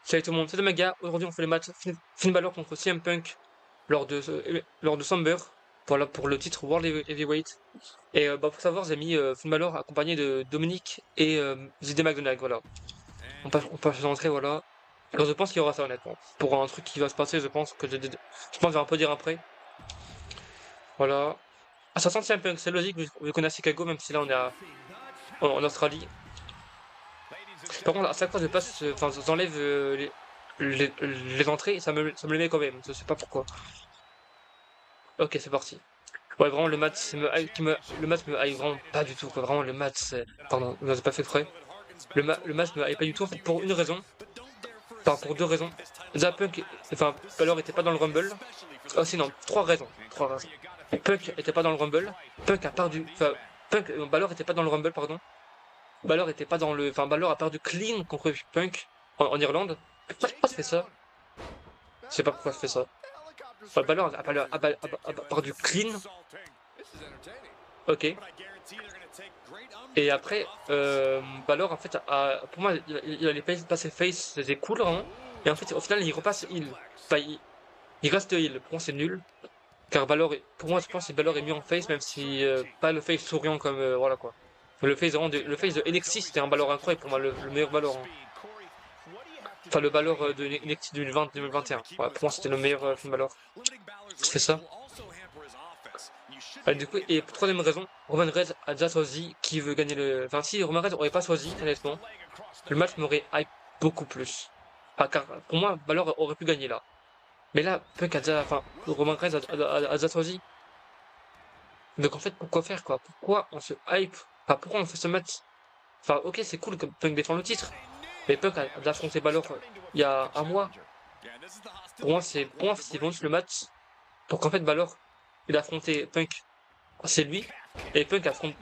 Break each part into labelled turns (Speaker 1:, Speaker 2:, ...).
Speaker 1: Salut tout le monde, c'est Maga. Aujourd'hui, on fait le match Finn Balor contre CM Punk lors de Summer. Voilà pour le titre World Heavyweight. Et pour savoir, j'ai mis Finn Balor accompagné de Dominique et JD McDonagh. Voilà. On passe l'entrée, voilà. Alors, je pense qu'il y aura ça, honnêtement. Pour un truc qui va se passer, je pense que je pense que je vais un peu dire après. Voilà. Ah, ça sent CM Punk, c'est logique, vu qu'on est à Chicago, même si là on est en Australie. Par contre, à chaque fois, je passe, enfin, j'enlève les entrées, et ça me les met quand même. Je sais pas pourquoi. Ok, c'est parti. Ouais, vraiment, le match le match me hype vraiment pas du tout, quoi. Vraiment, le match, pardon, j'ai pas fait exprès. Le match me hype pas du tout, en fait, pour une raison. Enfin, pour deux raisons. Déjà, Balor était pas dans le Rumble. Oh, si, non, trois raisons. Trois raisons. Punk était pas dans le Rumble. Punk a perdu, enfin, Balor était pas dans le Rumble, pardon. Balor a perdu clean contre Punk en Irlande. Pourquoi je fais ça? Je sais pas pourquoi je fais ça. Enfin, Balor a perdu clean. Ok. Et après, Balor, en fait, pour moi, il allait passer face, c'était cool, vraiment. Et en fait, au final, il repasse heal. Enfin, il reste heal. Pour moi, c'est nul. Car pour moi, je pense que Balor est mieux en face, même si pas le face souriant comme, voilà quoi. Le face de NXT, c'était un Balor incroyable pour moi, le meilleur Balor, hein. Enfin, le Balor de NXT 2020-2021. Ouais, pour moi, c'était le meilleur film Balor. C'est ça. Du coup, et pour troisième raison, Roman Reigns a déjà choisi qui veut gagner le. Enfin, si Roman Reigns aurait pas choisi, honnêtement, le match m'aurait hype beaucoup plus. Enfin, car pour moi, Balor aurait pu gagner là. Mais là, Punk a déjà. Enfin, Roman Reigns a déjà choisi. Donc en fait, pourquoi faire quoi? Pourquoi on se hype? Enfin, pourquoi on fait ce match? Enfin, ok, c'est cool que Punk défend le titre. Mais Punk a déjà affronté Balor il y a un mois. Pour moi, c'est juste le match. Pour qu'en fait, Balor, il a affronté Punk, c'est lui. Et Punk affronte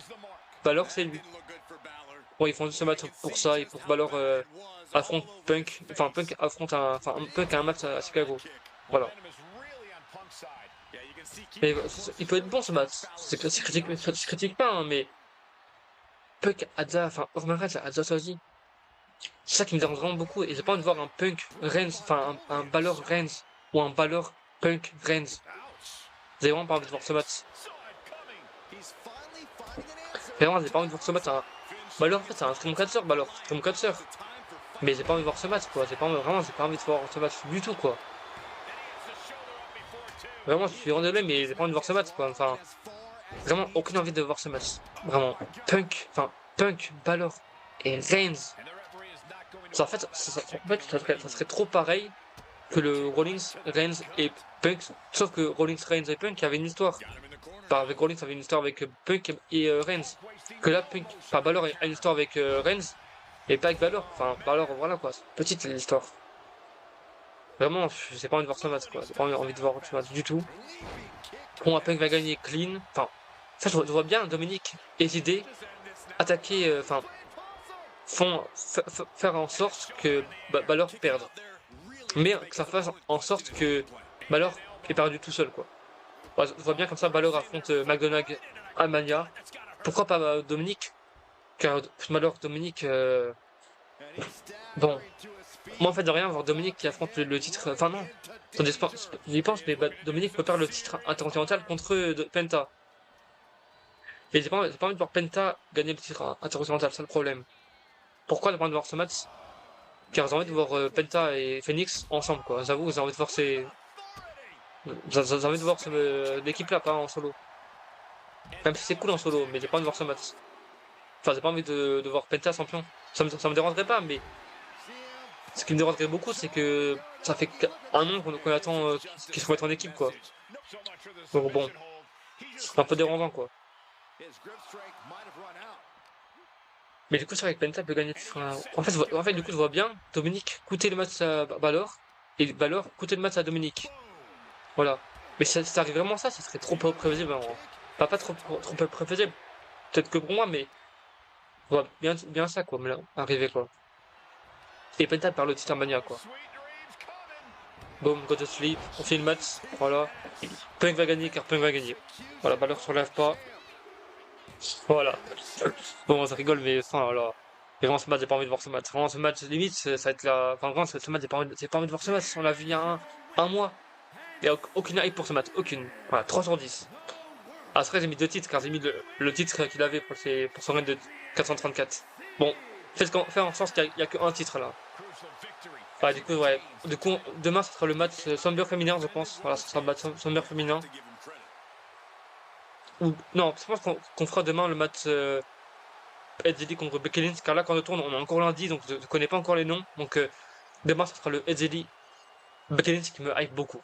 Speaker 1: Balor, c'est lui. Bon, ils font juste ce match pour ça et pour que Balor affronte Punk. Enfin, Punk a un match à Chicago. Voilà. Mais il peut être bon ce match. Je critique pas, hein, mais Punk a déjà, enfin, Roman Reigns a déjà choisi. C'est ça qui me dérange vraiment beaucoup. Et j'ai pas envie de voir un Punk Reigns, enfin, un Balor Reigns ou un Balor Punk Reigns. J'ai vraiment pas envie de voir ce match. Vraiment, j'ai pas envie de voir ce match. Balor, en fait, c'est un stream catcher, Balor. Stream catcher. Mais j'ai pas envie de voir ce match, quoi. J'ai pas envie de voir ce match du tout, quoi. Vraiment, je suis désolé, mais j'ai pas envie de voir ce match, quoi. Enfin, vraiment, aucune envie de voir ce match. Vraiment. Punk, Balor et Reigns. Ça, en fait, ça serait trop pareil que le Rollins, Reigns et Punk. Sauf que Rollins, Reigns et Punk avaient une histoire. Enfin, avec Rollins, avait une histoire avec Punk et Reigns. Que là, Balor a une histoire avec Reigns et pas avec Balor. Enfin, Balor, voilà, quoi. Petite l'histoire. Vraiment, j'ai pas envie de voir ce match, quoi. J'ai pas envie de voir ce match du tout. Bon, Punk va gagner clean. Enfin, ça, je vois bien Dominique et JD attaquer, enfin, faire en sorte que Balor perde. Mais que ça fasse en sorte que Balor est perdu tout seul, quoi. Ouais, je vois bien comme ça, Balor affronte McDonagh à Mania. Pourquoi pas Dominique? Car Balor, Dominique, bon. Moi, en fait, de rien, voir Dominique qui affronte le titre. Enfin, non. Attendez, j'y pense, mais Dominique peut perdre le titre intercontinental contre Penta. Et j'ai pas envie de voir Penta gagner le titre intercontinental, c'est le problème. Pourquoi j'ai pas envie de voir ce match? Car j'ai envie de voir Penta et Phoenix ensemble, quoi. J'avoue, j'ai envie de voir j'ai envie de voir l'équipe là, pas en solo. Même si c'est cool en solo, mais j'ai pas envie de voir ce match. Enfin, j'ai pas envie de voir Penta champion. Ça me dérangerait pas, mais ce qui me dérangerait beaucoup, c'est que ça fait un an qu'on attend qu'ils se remettent en équipe, quoi. Donc bon, c'est un peu dérangeant, quoi. Mais du coup, c'est vrai que Penta peut gagner. Enfin, en fait, du coup, je vois bien Dominique coûter le match à Balor et Balor coûter le match à Dominique. Voilà. Mais si ça arrive vraiment ça serait trop peu prévisible, hein. Pas trop peu prévisible. Peut-être que pour moi, mais je vois bien ça, quoi, arriver, quoi. Et Penta perd le titre Mania, quoi. Boom, go to sleep, on fait le match, voilà. Punk va gagner car Punk va gagner. Voilà, Balor se relève pas. Voilà. Bon, ça rigole, mais enfin, voilà. Et vraiment, ce match, j'ai pas envie de voir ce match. Vraiment, ce match, limite, ça va être la. Enfin, vraiment, ce match, j'ai pas envie de voir ce match. On l'a vu il y a un mois. Il n'y a aucune hype pour ce match. Aucune. Voilà, 3 sur 10. Après, j'ai mis 2 titres, car j'ai mis le titre qu'il avait pour son run de 434. Bon, faites en sorte qu'il n'y a que un titre là. Ouais, du coup, ouais. Du coup, demain, ce sera le match Somber féminin, je pense. Voilà, ce sera le match Somber féminin. Ou, non, je pense qu'on fera demain le match Edzeli contre Becky Lynch, car là, quand on tourne, on est encore lundi, donc je ne connais pas encore les noms. Donc, demain, ce sera le Edzeli Becky Lynch qui me hype beaucoup.